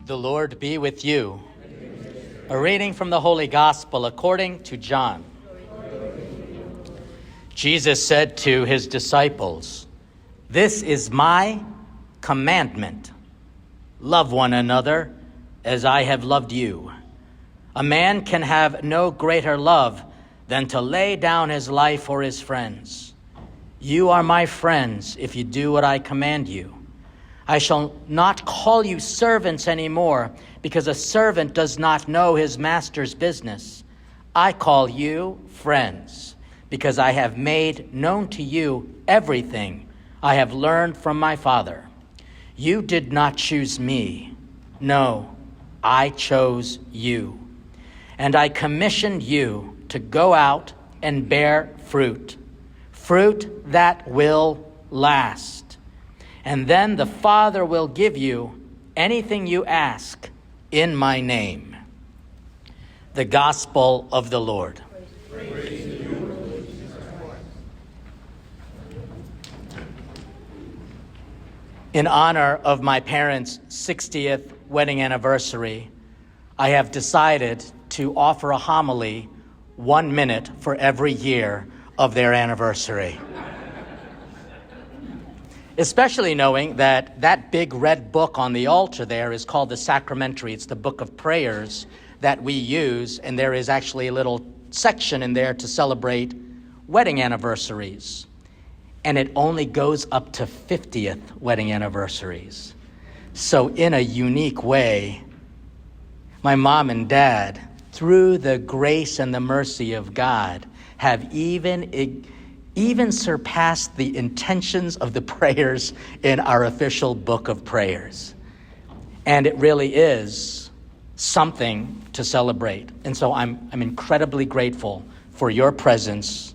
The Lord be with you. A reading from the Holy Gospel according to John. Jesus said to his disciples, "This is my commandment. Love one another as I have loved you. A man can have no greater love than to lay down his life for his friends. You are my friends if you do what I command you. I shall not call you servants anymore, because a servant does not know his master's business. I call you friends, because I have made known to you everything I have learned from my Father. You did not choose me. No, I chose you. And I commissioned you to go out and bear fruit, fruit that will last. And then the Father will give you anything you ask in my name." The Gospel of the Lord. Praise to you, Lord Jesus Christ. In honor of my parents' 60th wedding anniversary, I have decided to offer a homily 1 minute for every year of their anniversary. Especially knowing that that big red book on the altar there is called the Sacrament. It's the book of prayers that we use, and there is actually a little section in there to celebrate wedding anniversaries. And it only goes up to 50th wedding anniversaries. So in a unique way, my mom and dad, through the grace and the mercy of God, have even surpassed the intentions of the prayers in our official book of prayers. And it really is something to celebrate. And so I'm incredibly grateful for your presence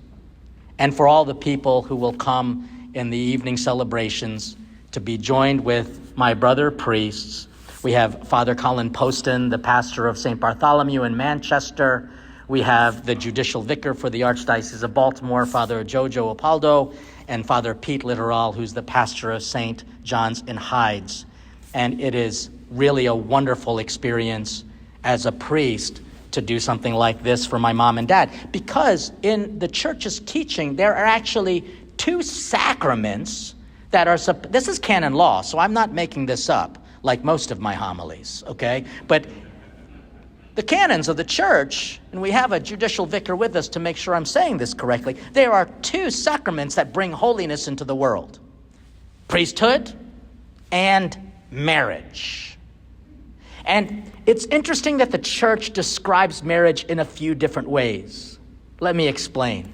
and for all the people who will come in the evening celebrations to be joined with my brother priests. We have Father Colin Poston, the pastor of St. Bartholomew in Manchester. We have the judicial vicar for the Archdiocese of Baltimore, Father Jojo Opaldo, and Father Pete Littoral, who's the pastor of St. John's in Hydes. And it is really a wonderful experience as a priest to do something like this for my mom and dad. Because in the church's teaching, there are actually 2 sacraments that are, this is canon law, so I'm not making this up like most of my homilies, okay? But the canons of the church, and we have a judicial vicar with us to make sure I'm saying this correctly, there are 2 sacraments that bring holiness into the world: priesthood and marriage. And it's interesting that the church describes marriage in a few different ways. Let me explain.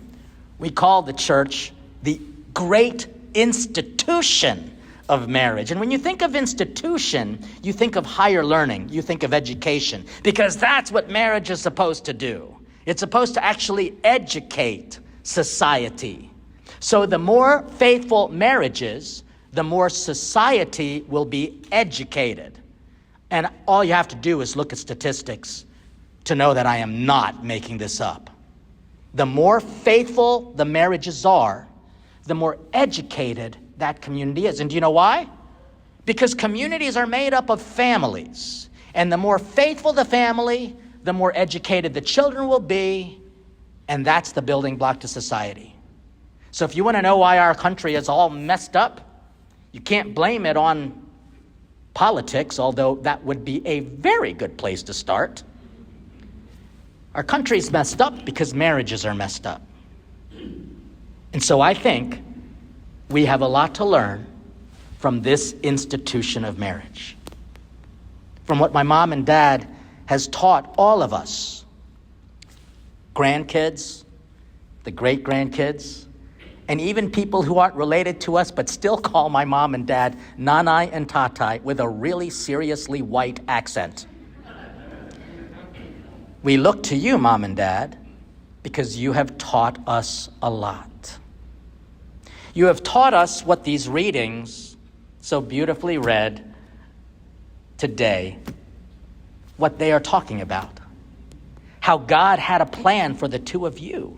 We call the church the great institution of marriage. And when you think of institution, you think of higher learning, you think of education, because that's what marriage is supposed to do. It's supposed to actually educate society. So the more faithful marriages, the more society will be educated. And all you have to do is look at statistics to know that I am not making this up. The more faithful the marriages are, the more educated that community is. And do you know why? Because communities are made up of families. And the more faithful the family, the more educated the children will be. And that's the building block to society. So if you want to know why our country is all messed up, you can't blame it on politics, although that would be a very good place to start. Our country's messed up because marriages are messed up. And so I think we have a lot to learn from this institution of marriage, from what my mom and dad has taught all of us, grandkids, the great-grandkids, and even people who aren't related to us but still call my mom and dad Nanai and Tatai with a really seriously white accent. We look to you, Mom and Dad, because you have taught us a lot. You have taught us what these readings, so beautifully read today, what they are talking about. How God had a plan for the two of you,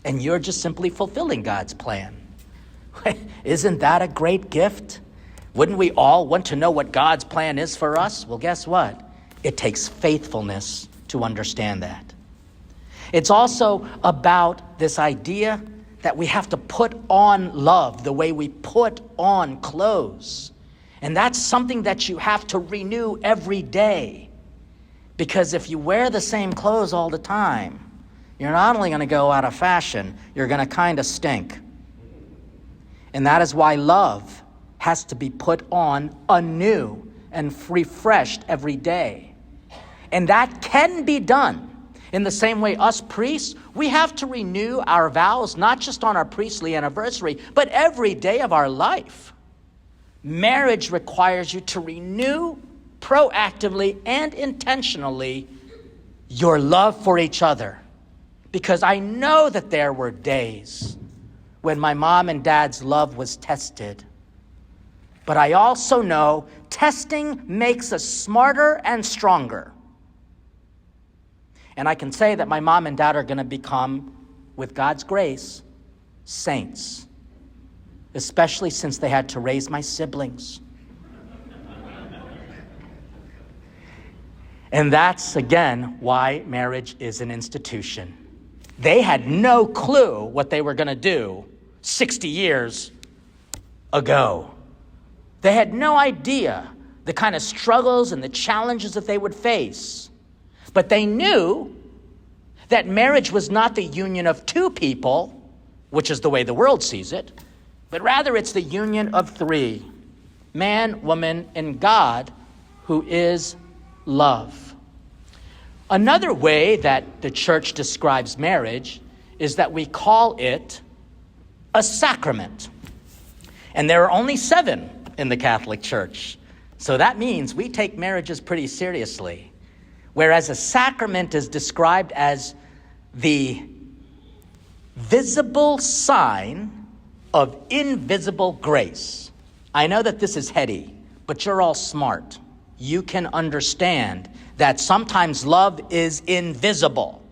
and you're just simply fulfilling God's plan. Isn't that a great gift? Wouldn't we all want to know what God's plan is for us? Well, guess what? It takes faithfulness to understand that. It's also about this idea that we have to put on love the way we put on clothes. And that's something that you have to renew every day. Because if you wear the same clothes all the time, you're not only going to go out of fashion, you're going to kind of stink. And that is why love has to be put on anew and refreshed every day. And that can be done. In the same way, us priests, we have to renew our vows, not just on our priestly anniversary, but every day of our life. Marriage requires you to renew proactively and intentionally your love for each other. Because I know that there were days when my mom and dad's love was tested. But I also know testing makes us smarter and stronger. And I can say that my mom and dad are going to become, with God's grace, saints. Especially since they had to raise my siblings. And that's, again, why marriage is an institution. They had no clue what they were going to do 60 years ago. They had no idea the kind of struggles and the challenges that they would face. But they knew that marriage was not the union of two people, which is the way the world sees it, but rather it's the union of three, man, woman, and God, who is love. Another way that the church describes marriage is that we call it a sacrament. And there are only 7 in the Catholic Church. So that means we take marriages pretty seriously. Whereas a sacrament is described as the visible sign of invisible grace. I know that this is heady, but you're all smart. You can understand that sometimes love is invisible.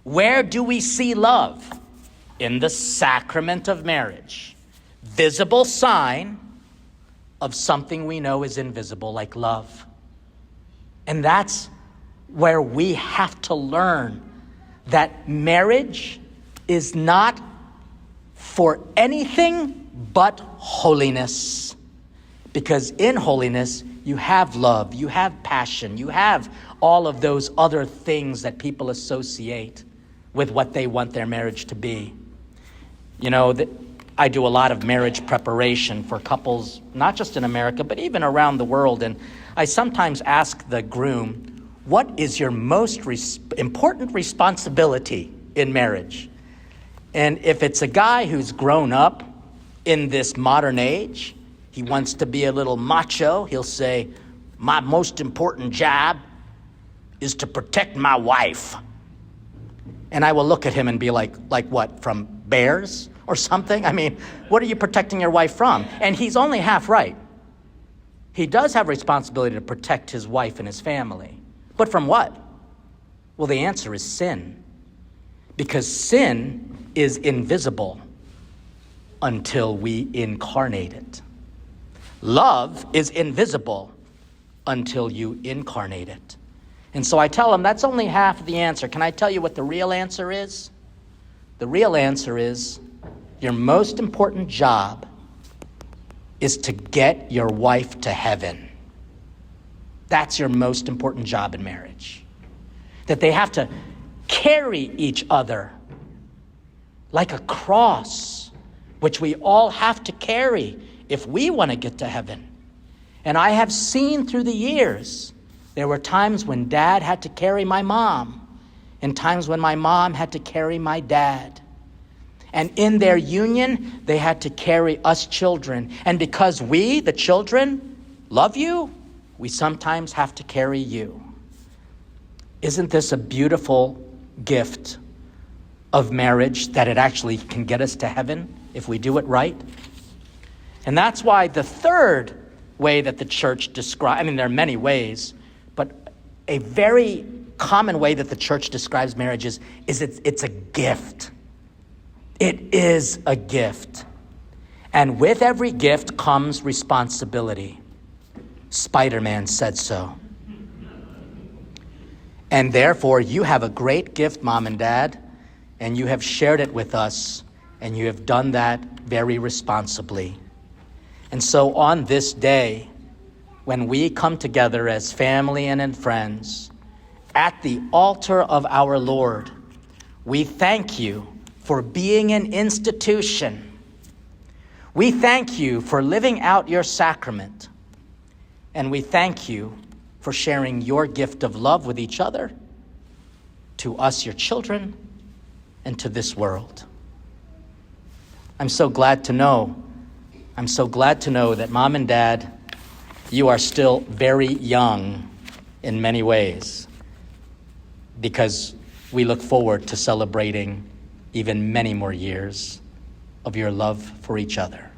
Where do we see love? In the sacrament of marriage. Visible sign of something we know is invisible, like love. And that's where we have to learn that marriage is not for anything but holiness. Because in holiness, you have love, you have passion, you have all of those other things that people associate with what they want their marriage to be. You know, I do a lot of marriage preparation for couples, not just in America, but even around the world. And I sometimes ask the groom, what is your most important responsibility in marriage? And if it's a guy who's grown up in this modern age, he wants to be a little macho, he'll say, my most important job is to protect my wife. And I will look at him and be like what, from bears or something? I mean, what are you protecting your wife from? And he's only half right. He does have responsibility to protect his wife and his family. But from what? Well, the answer is sin. Because sin is invisible until we incarnate it. Love is invisible until you incarnate it. And so I tell them that's only half of the answer. Can I tell you what the real answer is? The real answer is your most important job is to get your wife to heaven. That's your most important job in marriage. That they have to carry each other like a cross, which we all have to carry if we want to get to heaven. And I have seen through the years, there were times when dad had to carry my mom, and times when my mom had to carry my dad. And in their union, they had to carry us children. And because we, the children, love you, we sometimes have to carry you. Isn't this a beautiful gift of marriage, that it actually can get us to heaven if we do it right? And that's why the third way that the church describes, there are many ways, but a very common way that the church describes marriage is it's a gift. It is a gift. And with every gift comes responsibility. Spider-Man said so. And therefore, you have a great gift, Mom and Dad, and you have shared it with us, and you have done that very responsibly. And so on this day, when we come together as family and in friends at the altar of our Lord, we thank you for being an institution. We thank you for living out your sacrament. And we thank you for sharing your gift of love with each other, to us, your children, and to this world. I'm so glad to know that Mom and Dad, you are still very young in many ways, because we look forward to celebrating even many more years of your love for each other.